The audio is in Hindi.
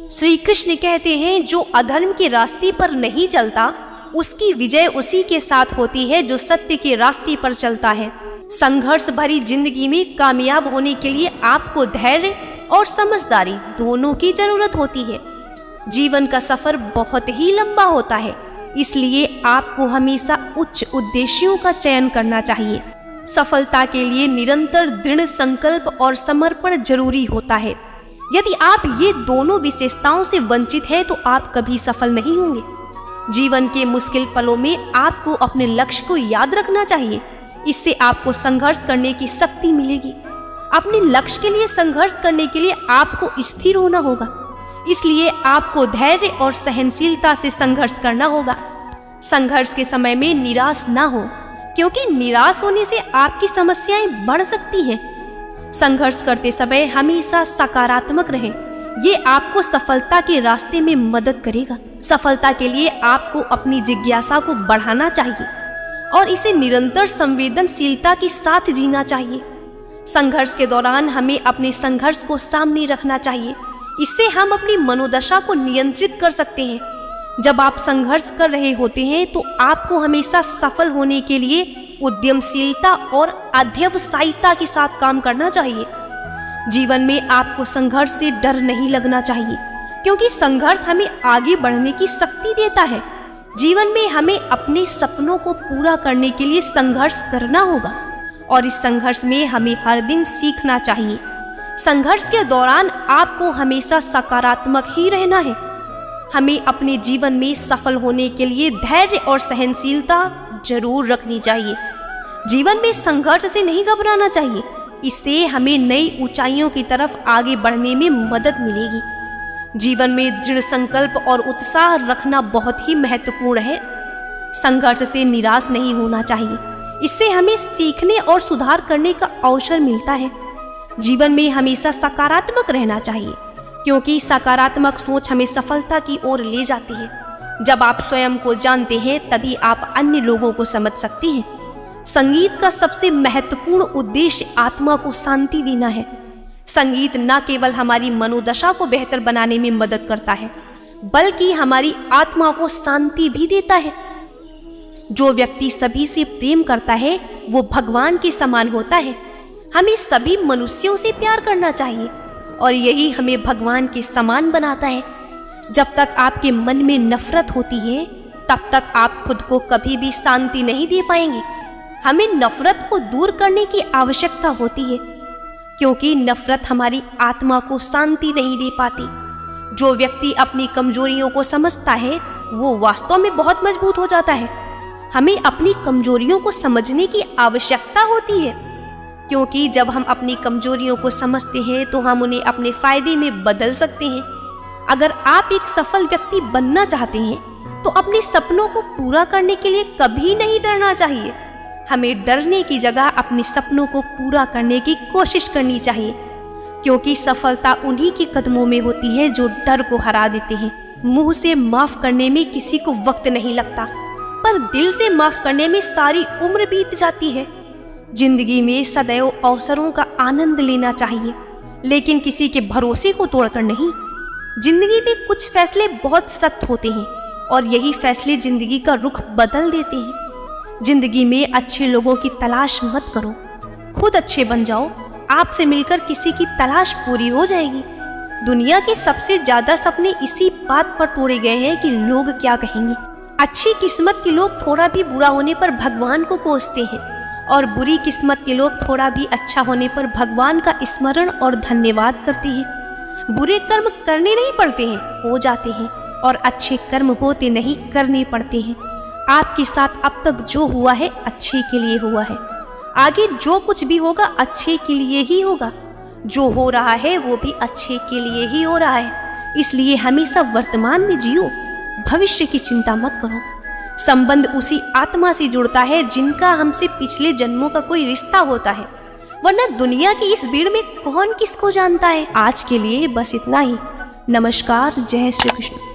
श्री कृष्ण कहते हैं, जो अधर्म के रास्ते पर नहीं चलता उसकी विजय उसी के साथ होती है जो सत्य के रास्ते पर चलता है। संघर्ष भरी जिंदगी में कामयाब होने के लिए आपको धैर्य और समझदारी दोनों की जरूरत होती है। जीवन का सफर बहुत ही लंबा होता है, इसलिए आपको हमेशा उच्च उद्देश्यों का चयन करना चाहिए। सफलता के लिए निरंतर दृढ़ संकल्प और समर्पण जरूरी होता है। यदि आप ये दोनों विशेषताओं से वंचित हैं तो आप कभी सफल नहीं होंगे। जीवन के मुश्किल पलों में आपको अपने लक्ष्य को याद रखना चाहिए, इससे आपको संघर्ष करने की शक्ति मिलेगी। अपने लक्ष्य के लिए संघर्ष करने के लिए आपको स्थिर होना होगा, इसलिए आपको धैर्य और सहनशीलता से संघर्ष करना होगा। संघर्ष के समय में निराश ना हो, क्योंकि निराश होने से आपकी समस्याएं बढ़ सकती हैं। संघर्ष करते समय हमेशा सकारात्मक रहें, ये आपको सफलता के रास्ते में मदद करेगा। सफलता के लिए आपको अपनी जिज्ञासा को बढ़ाना चाहिए और इसे निरंतर संवेदनशीलता के साथ जीना चाहिए। संघर्ष के दौरान हमें अपने संघर्ष को सामने रखना चाहिए, इससे हम अपनी मनोदशा को नियंत्रित कर सकते हैं। जब आप संघर्ष कर रहे होते हैं तो आपको हमेशा सफल होने के लिए उद्यमशीलता और अध्यवसायिता के साथ काम करना चाहिए। जीवन में आपको संघर्ष से डर नहीं लगना चाहिए, क्योंकि संघर्ष हमें आगे बढ़ने की शक्ति देता है। जीवन में हमें अपने सपनों को पूरा करने के लिए संघर्ष करना होगा और इस संघर्ष में हमें हर दिन सीखना चाहिए। संघर्ष के दौरान आपको हमेशा सकारात्मक ही रहना है। हमें अपने जीवन में सफल होने के लिए धैर्य और सहनशीलता जरूर रखनी चाहिए। जीवन में संघर्ष से नहीं घबराना चाहिए, इससे हमें नई ऊंचाइयों की तरफ आगे बढ़ने में मदद मिलेगी। जीवन में दृढ़ संकल्प और उत्साह रखना बहुत ही महत्वपूर्ण है। संघर्ष से निराश नहीं होना चाहिए, इससे हमें सीखने और सुधार करने का अवसर मिलता है। जीवन में हमेशा सकारात्मक रहना चाहिए, क्योंकि सकारात्मक सोच हमें सफलता की ओर ले जाती है। जब आप स्वयं को जानते हैं तभी आप अन्य लोगों को समझ सकते हैं। संगीत का सबसे महत्वपूर्ण उद्देश्य आत्मा को शांति देना है। संगीत न केवल हमारी मनोदशा को बेहतर बनाने में मदद करता है, बल्कि हमारी आत्मा को शांति भी देता है। जो व्यक्ति सभी से प्रेम करता है वो भगवान के समान होता है। हमें सभी मनुष्यों से प्यार करना चाहिए और यही हमें भगवान के समान बनाता है। जब तक आपके मन में नफरत होती है तब तक आप खुद को कभी भी शांति नहीं दे पाएंगे। हमें नफरत को दूर करने की आवश्यकता होती है, क्योंकि नफरत हमारी आत्मा को शांति नहीं दे पाती। जो व्यक्ति अपनी कमजोरियों को समझता है वो वास्तव में बहुत मजबूत हो जाता है। हमें अपनी कमजोरियों को समझने की आवश्यकता होती है, क्योंकि जब हम अपनी कमजोरियों को समझते हैं तो हम उन्हें अपने फायदे में बदल सकते हैं। अगर आप एक सफल व्यक्ति बनना चाहते हैं तो अपने सपनों को पूरा करने के लिए कभी नहीं डरना चाहिए। हमें डरने की जगह अपने सपनों को पूरा करने की कोशिश करनी चाहिए, क्योंकि सफलता उन्हीं के कदमों में होती है जो डर को हरा देते हैं। मुंह से माफ करने में किसी को वक्त नहीं लगता, पर दिल से माफ करने में सारी उम्र बीत जाती है। जिंदगी में सदैव अवसरों का आनंद लेना चाहिए, लेकिन किसी के भरोसे को तोड़कर नहीं। जिंदगी में कुछ फैसले बहुत सख्त होते हैं और यही फैसले जिंदगी का रुख बदल देते हैं। जिंदगी में अच्छे लोगों की तलाश मत करो, खुद अच्छे बन जाओ। आपसे मिलकर किसी की तलाश पूरी हो जाएगी। दुनिया के सबसे ज्यादा सपने इसी बात पर तोड़े गए हैं कि लोग क्या कहेंगे। अच्छी किस्मत के लोग थोड़ा भी बुरा होने पर भगवान को कोसते हैं और बुरी किस्मत के लोग थोड़ा भी अच्छा होने पर भगवान का स्मरण और धन्यवाद करते हैं। बुरे कर्म करने नहीं पड़ते हैं, हो जाते हैं, और अच्छे कर्म होते नहीं, करने पड़ते हैं। आपके साथ अब तक जो हुआ है अच्छे के लिए हुआ है। आगे जो कुछ भी होगा अच्छे के लिए ही होगा। जो हो रहा है वो भी अच्छे के लिए ही हो रहा है। इसलिए हमेशा वर्तमान में जियो, भविष्य की चिंता मत करो। संबंध उसी आत्मा से जुड़ता है जिनका हमसे पिछले जन्मों का कोई रिश्ता होता है, वरना दुनिया की इस भीड़ में कौन किसको जानता है। आज के लिए बस इतना ही। नमस्कार। जय श्री कृष्ण।